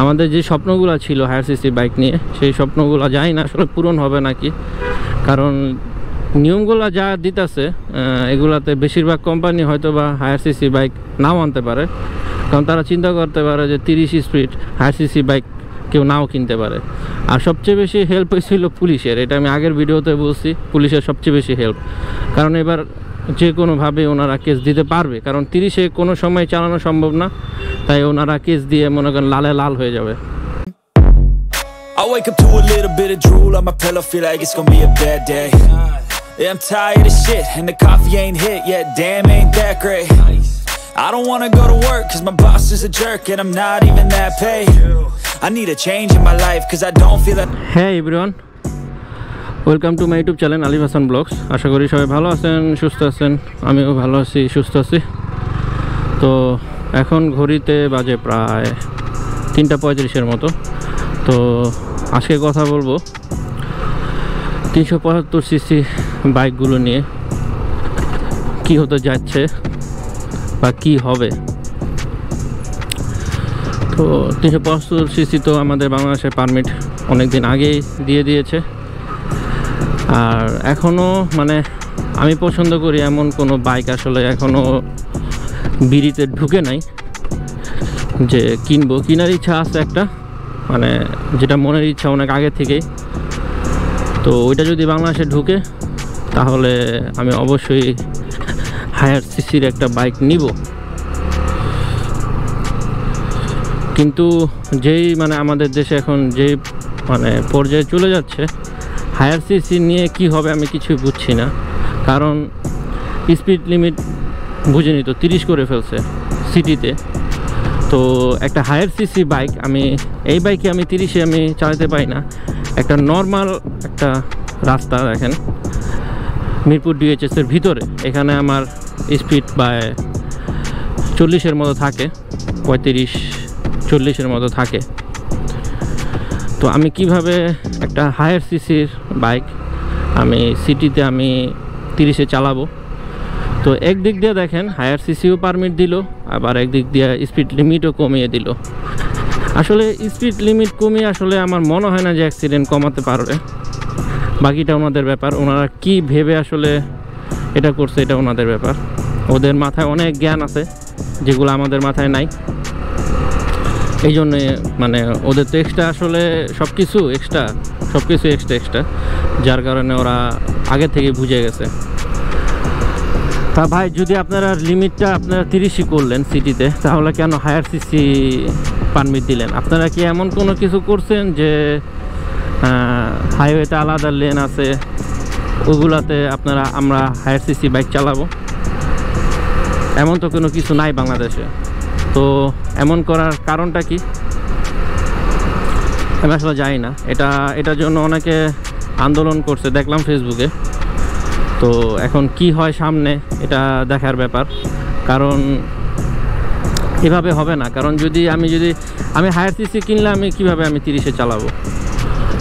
আমাদের যে স্বপ্নগুলো ছিল হায়ার সিসি বাইক নিয়ে, সেই স্বপ্নগুলো জানি না আসলে পূরণ হবে নাকি। কারণ নিয়মগুলো যা দিতেছে এগুলাতে বেশিরভাগ কোম্পানি হয়তো বা হায়ার সিসি বাইক নাও আনতে পারে, কারণ তারা চিন্তা করতে পারে যে 30 স্পিড হায়ার সিসি বাইক কেউ নাও কিনতে পারে। আর সবচেয়ে বেশি হেল্প হয়েছিল পুলিশের, এটা আমি আগের ভিডিওতে বলছি, পুলিশের সবচেয়ে বেশি হেল্প। কারণ এবার যে কোনোভাবে ওনারা কেস দিতে পারবে, কারণ 30-এ কোনো সময় চালানো সম্ভব না, তাই ওনারা কেস দিয়ে মনে করেন লালে লাল হয়ে যাবে। I wake up to a little bit of drool on my pillow, feel like it's gonna be a bad day. Yeah, I'm tired of shit and the coffee ain't hit yet, damn ain't that great. I don't wanna go to work cause my boss is a jerk and I'm not even that paid. I need a change in my life cause I don't feel that. Hey everyone, welcome to my YouTube channel Alif Hasan blogs. আশা করি সবাই ভালো আছেন, সুস্থ আছেন, আমিও ভালো আছি, সুস্থ আছি। তো এখন ঘড়িতে বাজে প্রায় 3:35-এর মতো। তো আজকে কথা বলবো 375 সিসি বাইকগুলো নিয়ে, কি হতে যাচ্ছে বা কি হবে। তো 375 সিসি তো আমাদের বাংলাদেশে পারমিট অনেক দিন আগেই দিয়ে দিয়েছে। আর এখনও মানে আমি পছন্দ করি এমন কোনো বাইক আসলে এখনও বিড়িতে ঢুকে নাই যে কিনবো। কেনার ইচ্ছা আছে একটা, মানে যেটা মনের ইচ্ছা অনেক আগে থেকেই। তো ওইটা যদি বাংলাদেশে ঢুকে তাহলে আমি অবশ্যই হায়ার সিসির একটা বাইক নিব। কিন্তু যেই মানে আমাদের দেশে এখন যেই মানে পর্যায়ে চলে যাচ্ছে, হায়ার সিসি নিয়ে কি হবে আমি কিছুই বুঝছি না। কারণ স্পিড লিমিট বুঝিনি তো 30 করে ফেলছে সিটিতে। তো একটা হায়ার সিসি বাইক এই বাইকে আমি 30-এ আমি চালাতে পারি না। একটা নর্মাল একটা রাস্তা দেখেন মিরপুর ডিএইচএসের ভিতরে, এখানে আমার স্পিড প্রায় 40-এর মতো থাকে, 35-40-এর মতো থাকে। তো আমি কিভাবে একটা হায়ার সিসির বাইক আমি সিটিতে আমি 30-এ চালাবো? তো একদিক দিয়ে দেখেন হায়ার সিসিও পারমিট দিল, আবার একদিক দিয়ে স্পিড লিমিটও কমিয়ে দিল। আসলে স্পিড লিমিট কমিয়ে আসলে আমার মনে হয় না যে অ্যাক্সিডেন্ট কমাতে পারবে। বাকিটা ওনাদের ব্যাপার, ওনারা কি ভেবে আসলে এটা করছে এটা ওনাদের ব্যাপার। ওদের মাথায় অনেক জ্ঞান আছে যেগুলো আমাদের মাথায় নাই। এই জন্যে মানে ওদের তো এক্সট্রা আসলে সব কিছু এক্সট্রা, যার কারণে ওরা আগে থেকে বুঝে গেছে। তা ভাই, যদি আপনারা লিমিটটা আপনারা 30-ই করলেন সিটিতে, তাহলে কেন হায়ার সিসি পারমিট দিলেন? আপনারা কি এমন কোনো কিছু করছেন যে হাইওয়েতে আলাদা লেন আছে, ওগুলাতে আমরা হায়ার সিসি বাইক চালাবো? এমন তো কোনো কিছু নাই বাংলাদেশে। তো এমন করার কারণটা কি আমি আসলে জানি না। এটার জন্য অনেকে আন্দোলন করছে দেখলাম ফেসবুকে। তো এখন কি হয় সামনে এটা দেখার ব্যাপার। কারণ এভাবে হবে না। কারণ আমি হায়ার সিসি কিনলে আমি কিভাবে 30-এ চালাবো?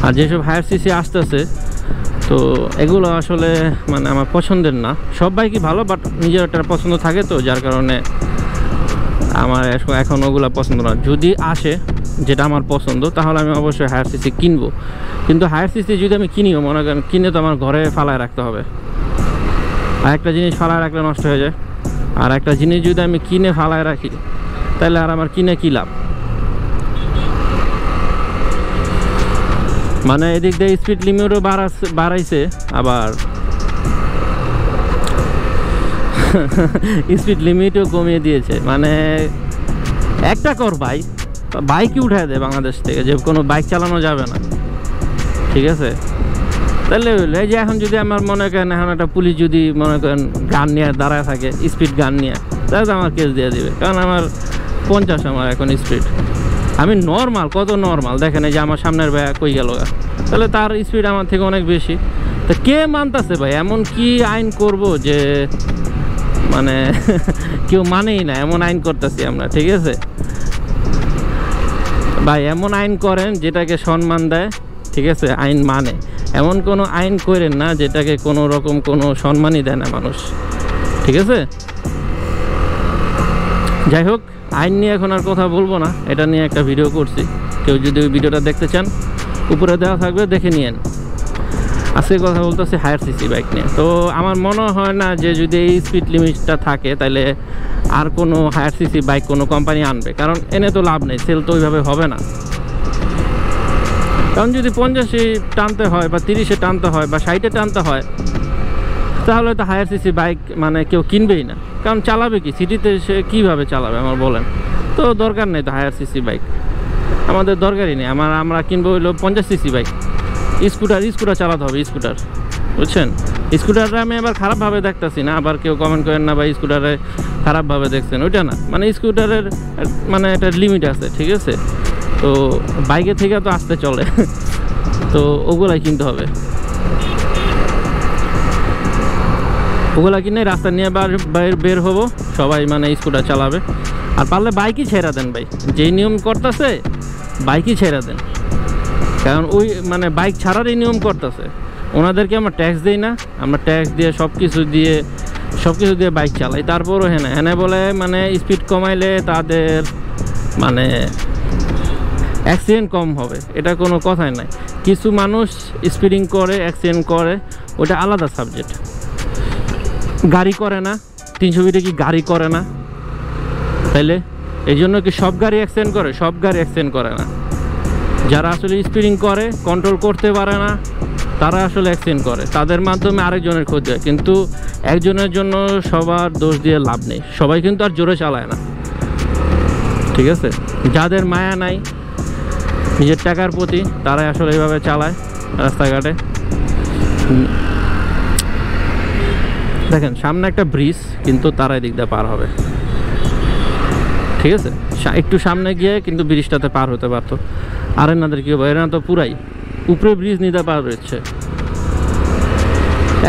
আর যেসব হায়ার সিসি আসতেছে তো এগুলো আসলে মানে আমার পছন্দের না। সব বাইকই ভালো, বাট নিজের একটা পছন্দ থাকে, তো যার কারণে আমার এখন ওগুলো পছন্দ না। যদি আসে যেটা আমার পছন্দ তাহলে আমি অবশ্যই হায়ার সিসি কিনবো। কিন্তু হায়ার সিসি যদি আমি কিনিও, মনে করেন কিনে তো আমার ঘরে ফালায় রাখতে হবে। আর একটা জিনিস ফালায় রাখলে নষ্ট হয়ে যায়, আর একটা জিনিস যদি আমি কিনে ফালায় রাখি তাহলে আর আমার কিনে কী লাভ? মানে এদিক দিয়ে স্পিড লিমিটও বাড়াইছে, আবার স্পিড লিমিটও কমিয়ে দিয়েছে। মানে একটা কর বাইকই উঠায় দেয় বাংলাদেশ থেকে, যে কোনো বাইক চালানো যাবে না, ঠিক আছে? তাহলে এই যে এখন যদি আমার মনে করেন এখন একটা পুলিশ যদি মনে করেন গান নিয়ে দাঁড়ায় থাকে, স্পিড গান নিয়ে, তাহলে আমার কেস দিয়ে দিবে। কারণ আমার 50 আমার এখন স্পিড, আমি নর্মাল কত নর্মাল দেখেন, এই যে আমার সামনের ব্যাগ কই গেল, তাহলে তার স্পিড আমার থেকে অনেক বেশি। তো কে মানতেছে ভাই? এমন কি আইন করব যে মানে কেউ মানেই না, এমন আইন করতেছি আমরা, ঠিক আছে ভাই? এমন আইন করেন যেটাকে সম্মান দেয়, ঠিক আছে, আইন মানে। এমন কোনো আইন করেন না যেটাকে কোনো রকম কোনো সম্মানই দেয় না মানুষ, ঠিক আছে? যাই হোক, আইন নিয়ে এখন আর কথা বলবো না, এটা নিয়ে একটা ভিডিও করছি, কেউ যদি ওই ভিডিওটা দেখতে চান উপরে দেওয়া থাকবে, দেখে নিয়েন। আজকে কথা বলতেছি হায়ার সিসি বাইক নিয়ে। তো আমার মনে হয় না যে যদি এই স্পিড লিমিটটা থাকে তাহলে আর কোনো হায়ার সিসি বাইক কোনো কোম্পানি আনবে, কারণ এনে তো লাভ নেই, সেল তো ওইভাবে হবে না। কারণ যদি 50-এ টানতে হয় বা 30-এ টানতে হয় বা 60-এ টানতে হয়, তাহলে তো হায়ার সিসি বাইক মানে কেউ কিনবেই না, কারণ চালাবে কি সিটিতে সে কীভাবে চালাবে আমার বলেন। তো দরকার নেই তো হায়ার সিসি বাইক, আমাদের দরকারই নেই। আমরা কিনবো হইলো 50 সিসি বাইক। স্কুটার চালাতে হবে, স্কুটার, বুঝছেন। স্কুটারটা আমি আবার খারাপভাবে দেখতেছি না, আবার কেউ কমেন্ট করেন না বা স্কুটারে খারাপভাবে দেখছেন, ওইটা না। মানে স্কুটারের মানে একটা লিমিট আছে, ঠিক আছে। তো বাইকের থেকে তো আসতে চলে, তো ওগুলাই কিনতে হবে। ওগুলা কিনে রাস্তা নিয়ে বের হবো সবাই, মানে স্কুটার চালাবে। আর পারলে বাইকই ছেড়ে দেন ভাই, যেই নিয়ম করতেছে বাইকই ছেড়ে দেন, কারণ ওই মানে বাইক ছাড়ারই নিয়ম করতেছে। ওনাদেরকে আমরা ট্যাক্স দিই না, আমরা ট্যাক্স দিয়ে সব কিছু দিয়ে বাইক চালাই, তারপরও হ্যাঁ বলে মানে স্পিড কমাইলে তাদের মানে অ্যাক্সিডেন্ট কম হবে, এটা কোনো কথাই নাই। কিছু মানুষ স্পিডিং করে অ্যাক্সিডেন্ট করে, ওটা আলাদা সাবজেক্ট। গাড়ি করে না 300 ফিটে কি গাড়ি করে না? তাইলে এই জন্য কি সব গাড়ি অ্যাক্সিডেন্ট করে? সব গাড়ি অ্যাক্সিডেন্ট করে না। যারা আসলে স্পিডিং করে, কন্ট্রোল করতে পারে না, তারা আসলে অ্যাক্সিডেন্ট করে, তাদের মাধ্যমে আরেকজনের ক্ষতি হয়। কিন্তু একজনের জন্য সবার দোষ দিয়ে লাভ নেই, সবাই কিন্তু আর জোরে চালায় না, ঠিক আছে। যাদের মায়া নাই নিজের টাকার প্রতি, তারাই আসলে এইভাবে চালায় রাস্তাঘাটে। দেখেন সামনে একটা ব্রিজ, কিন্তু তারা এদিক দিয়ে পার হবে, ঠিক আছে। একটু সামনে গিয়ে কিন্তু ব্রিজটাতে পার হতে পারতো। আর এনাদের কি হবে, এরা তো পুরাই উপরে ব্রিজ নিতে পার হচ্ছে,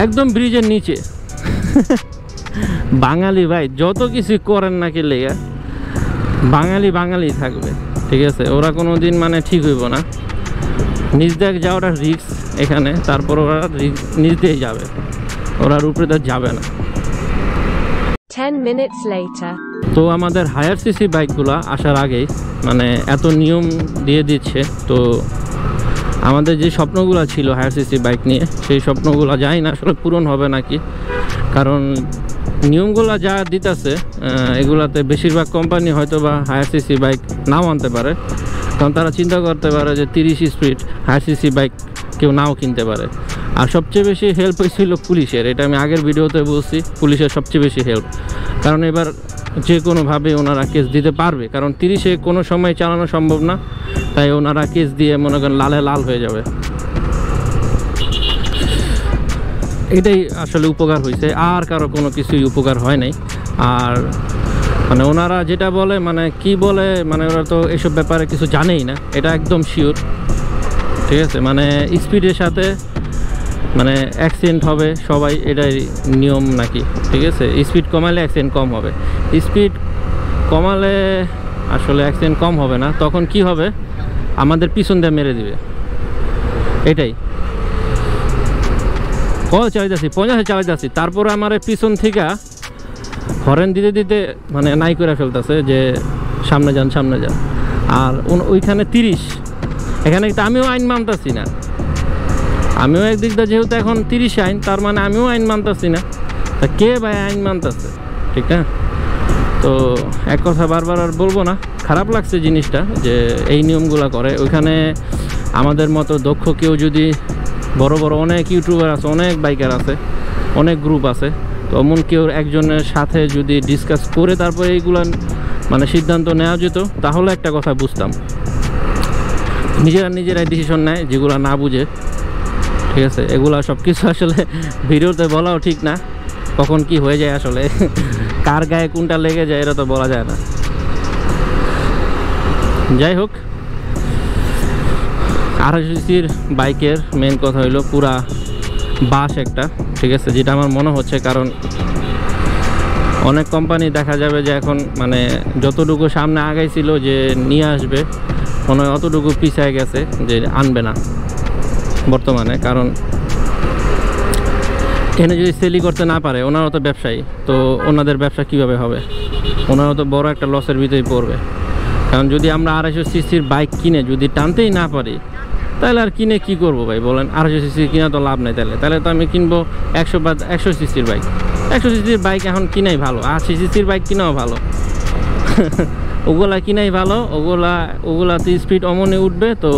একদম ব্রিজের নিচে। বাঙালি ভাই যত কিছু করেন নাকি লেগে, বাঙালি থাকবে, ঠিক আছে। ওরা কোনো দিন মানে ঠিক হইব না। নিজ দেখ যাওয়াটা রিস্ক এখানে, তারপর ওরা নিজ দিয়ে যাবে, ওরা উপরে তো যাবে না। 10 minutes later. তো আমাদের হায়ার সিসি বাইকগুলো আসার আগেই মানে এত নিয়ম দিয়ে দিচ্ছে। তো আমাদের যে স্বপ্নগুলো ছিল হায়ার সিসি বাইক নিয়ে, সেই স্বপ্নগুলো জানি না আসলে পূরণ হবে নাকি, কারণ নিয়মগুলো যা দিতেছে এগুলাতে বেশিরভাগ কোম্পানি হয়তো বা হায়ার সিসি বাইক নাও আনতে পারে, কারণ তারা চিন্তা করতে পারে যে 30 স্পিড হায়ার সিসি বাইক কেউ নাও কিনতে পারে। আর সবচেয়ে বেশি হেল্প হয়েছিল পুলিশের, এটা আমি আগের ভিডিওতে বলছি, পুলিশের সবচেয়ে বেশি হেল্প, কারণ এবার যে কোনোভাবে ওনারা কেস দিতে পারবে, কারণ 30-এ কোনো সময় চালানো সম্ভব না, তাই ওনারা কেস দিয়ে মনে করেন লালে লাল হয়ে যাবে। এটাই আসলে উপকার হয়েছে, আর কারো কোনো কিছুই উপকার হয় নাই। আর মানে ওনারা যেটা বলে মানে কি বলে, মানে ওরা তো এসব ব্যাপারে কিছু জানেই না, এটা একদম শিওর, ঠিক আছে। মানে স্পিডের সাথে মানে অ্যাক্সিডেন্ট হবে সবাই, এটাই নিয়ম নাকি, ঠিক আছে। স্পিড কমালে অ্যাক্সিডেন্ট কম হবে, স্পিড কমালে আসলে অ্যাক্সিডেন্ট কম হবে না। তখন কি হবে, আমাদের পিছন দিয়ে মেরে দিবে, এটাই। চালাইতেছি 50-এ চালাইতেছি, তারপরে আমার পিছন থেকে হরেন দিতে দিতে মানে নাই করে ফেলতেছে যে সামনে যান। আর ওইখানে 30, এখানে আমিও আইন মানতেছি না, আমিও একদিক দিয়ে যেহেতু এখন 30 আইন, তার মানে আমিও আইন মানতেছি না। তা কে ভাই আইন মানতেছে, ঠিক না? তো এক কথা বারবার আর বলবো না, খারাপ লাগছে জিনিসটা যে এই নিয়মগুলো করে। ওইখানে আমাদের মতো দক্ষ কেউ যদি, বড় অনেক ইউটিউবার আছে, অনেক বাইকার আছে, অনেক গ্রুপ আছে, তো এমন কেউ একজনের সাথে যদি ডিসকাস করে তারপরে এইগুলো মানে সিদ্ধান্ত নেওয়া যেত, তাহলে একটা কথা বুঝতাম। নিজেরাই ডিসিশন নেয় যেগুলো না বুঝে, ঠিক আছে। এগুলা সব কিছু আসলে ভিডিওতে বলাও ঠিক না, কখন কি হয়ে যায় আসলে কার গায়ে কোনটা লেগে যায় এটা তো বলা যায় না। যাই হোক, 250 সিসির বাইকের মেন কথা হইলো পুরা বাস একটা, ঠিক আছে, যেটা আমার মনে হচ্ছে। কারণ অনেক কোম্পানি দেখা যাবে যে এখন মানে যতটুকু সামনে আগাইছিল যে নিয়ে আসবে, মনে হয় অতটুকু পিছিয়ে গেছে যে আনবে না বর্তমানে। কারণ এখানে যদি সেলই করতে না পারে, ওনারাও তো ব্যবসায়ী, তো ওনাদের ব্যবসা কিভাবে হবে? ওনারাও তো বড় একটা লসের ভিতরেই পড়বে। কারণ যদি আমরা 250 সিসির বাইক কিনে যদি টানতেই না পারি, তাহলে আর কিনে কি করব ভাই বলেন? 250 সিসি কিনা তো লাভ নাই। তাহলে তো আমি কিনবো 100 সিসির বাইক। 100 সিসির বাইক এখন কিনাই ভালো, 80 সিসির বাইক কিনাও ভালো। ওগুলা কিনাই ভালো, ওগুলাতে স্পিড অমনে উঠবে, তো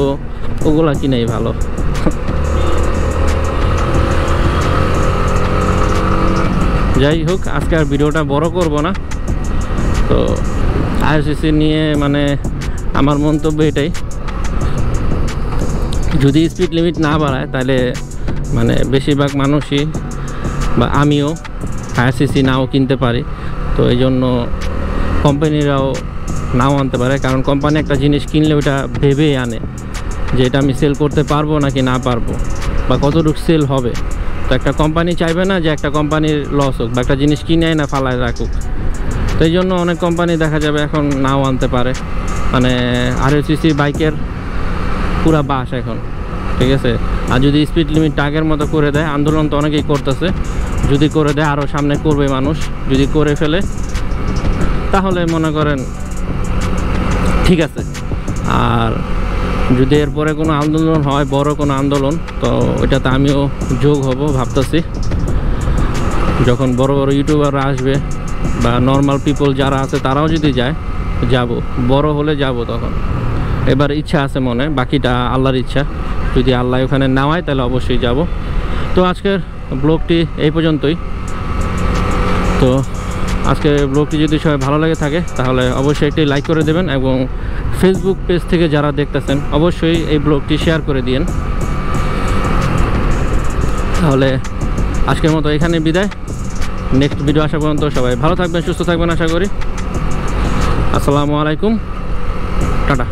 ওগুলা কিনাই ভালো। যাই হোক, আজকে আর ভিডিওটা বড় করব না। তো আইআরসিসি নিয়ে মানে আমার মন্তব্য এটাই, যদি স্পিড লিমিট না বাড়ায় তাহলে মানে বেশিরভাগ মানুষই বা আমিও আইআরসিসি নাও কিনতে পারি। তো এই জন্য কোম্পানিরাও নাও আনতে পারে, কারণ কোম্পানি একটা জিনিস কিনলে ওটা ভেবেই আনে যে এটা আমি সেল করতে পারবো নাকি না পারবো, বা কতটুকু সেল হবে। তো একটা কোম্পানি চাইবে না যে একটা কোম্পানির লস হোক বা একটা জিনিস কিনে না ফালায় রাখুক। তো এই জন্য অনেক কোম্পানি দেখা যাবে এখন নাও আনতে পারে। মানে আরএসসি বাইকের পুরা বাস এখন, ঠিক আছে। আর যদি স্পিড লিমিট আগের মতো করে দেয়, আন্দোলন তো অনেকেই করতেছে, যদি করে দেয় আরও সামনে করবে মানুষ, যদি করে ফেলে তাহলে মনে করেন ঠিক আছে। আর যদি এরপরে কোনো আন্দোলন হয়, বড় কোনো আন্দোলন, তো ওইটাতে আমিও যোগ হব ভাবতেছি। যখন বড় বড় ইউটিউবাররা আসবে বা নর্মাল পিপল যারা আছে তারাও যদি যায়, যাব, বড় হলে যাব তখন। এবার ইচ্ছা আছে মনে, বাকিটা আল্লাহর ইচ্ছা। যদি আল্লাহ ওখানে নেওয়ায় তাহলে অবশ্যই যাব। তো আজকের ব্লগটি এই পর্যন্তই। তো আজকের ব্লগটি যদি সবাই ভালো লাগে থাকে তাহলে অবশ্যই একটি লাইক করে দেবেন, এবং ফেসবুক পেজ থেকে যারা দেখতেছেন অবশ্যই এই ব্লগটি শেয়ার করে দিন। তাহলে আজকের মতো এখানে বিদায়। নেক্সট ভিডিও আসা পর্যন্ত সবাই ভালো থাকবেন, সুস্থ থাকবেন আশা করি। আসসালামু আলাইকুম, টাটা।